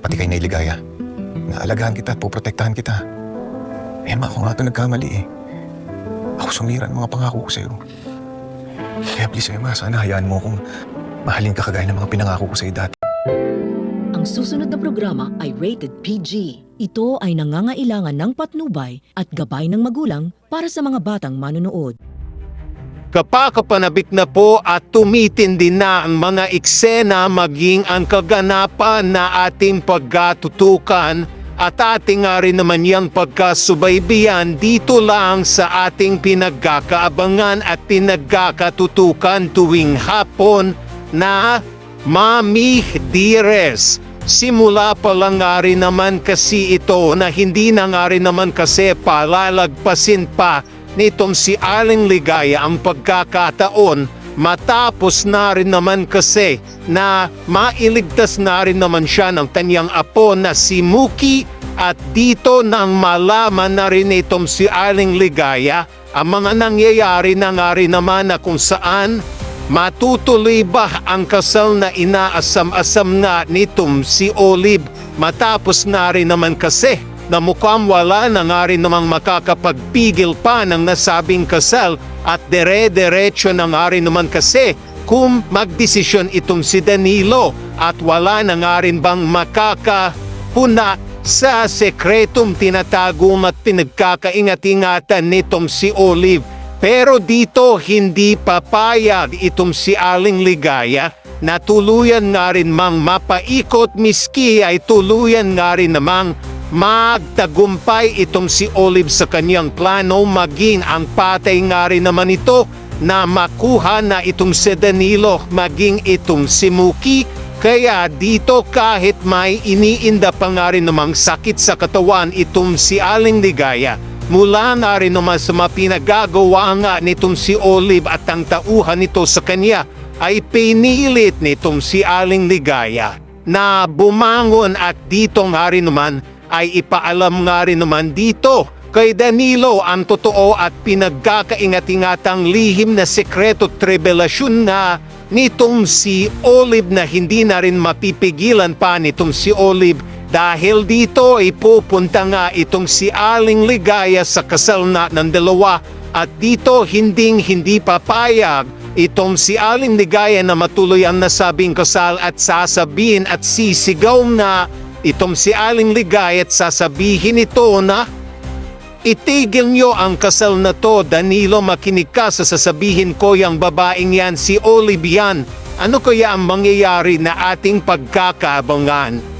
pati kay Nailigaya. Naalagaan kita at poprotektahan kita. Emma, ako nga ito nagkamali eh. Ako sumira ng mga pangako ko sa'yo. Kaya please, Emma, sana hayaan mo kung mahalin ka kagaya ng mga pinangako ko sa'yo dati. Ang susunod na programa ay rated PG. Ito ay nangangailangan ng patnubay at gabay ng magulang para sa mga batang manonood. Kapakapanabik na po at tumitindi na ang mga eksena maging ang kaganapan na ating pagkatutukan at ating nga rin naman yan pagkasubaybayan dito lang sa ating pinagkakaabangan at pinagkakatutukan tuwing hapon na Mami Dearest. Simula pa lang nga rin naman kasi ito na hindi na nga rin naman kasi palalagpasin pa nitong si Aling Ligaya ang pagkakataon matapos na rin naman kasi na mailigtas na rin naman siya ng kanyang apo na si Muki at dito nang malaman na rin itong si Aling Ligaya ang mga nangyayari na nga rin naman na kung saan matutuloy ba ang kasal na inaasam-asam na nitong si Olive matapos na rin naman kasi na mukhang wala na nga rin namang makakapagpigil pa ng nasabing kasal at dere-derecho na nga rin naman kasi kung magdesisyon itong si Danilo at wala na nga rin bang makakahuna sa sekretong tinatago at pinagkakaingat-ingatan nitong si Olive. Pero dito hindi papayag itong si Aling Ligaya na tuluyan nga rin mang mapaikot miski ay tuluyan nga rin namang magtagumpay itong si Olive sa kanyang plano maging ang patay nga rin naman ito na makuha na itong si Danilo maging itong si Muki. Kaya dito kahit may iniinda pa nga rin namang sakit sa katawan itong si Aling Ligaya, mula na rin naman sa mga pinagagawa nga nitong si Olive at ang tauhan nito sa kanya ay pinilit nitong si Aling Ligaya na bumangon at dito nga rin naman ay ipaalam nga rin naman dito kay Danilo ang totoo at pinagkakaingat-ingatang lihim na sekreto at revelasyon na nitong si Olive na hindi na rin mapipigilan pa nitong si Olive. Dahil dito ay pupunta nga itong si Aling Ligaya sa kasal na ng dalawa at dito hindi papayag itong si Aling Ligaya na matuloy ang nasabing kasal at sasabihin at sisigaw na itong si Aling Ligaya at sasabihin ito na itigil nyo ang kasal na to, Danilo, makinig ka sa sasabihin ko yung babaeng yan, si Olive yan. Ano kaya ang mangyayari na ating pagkakaabangan?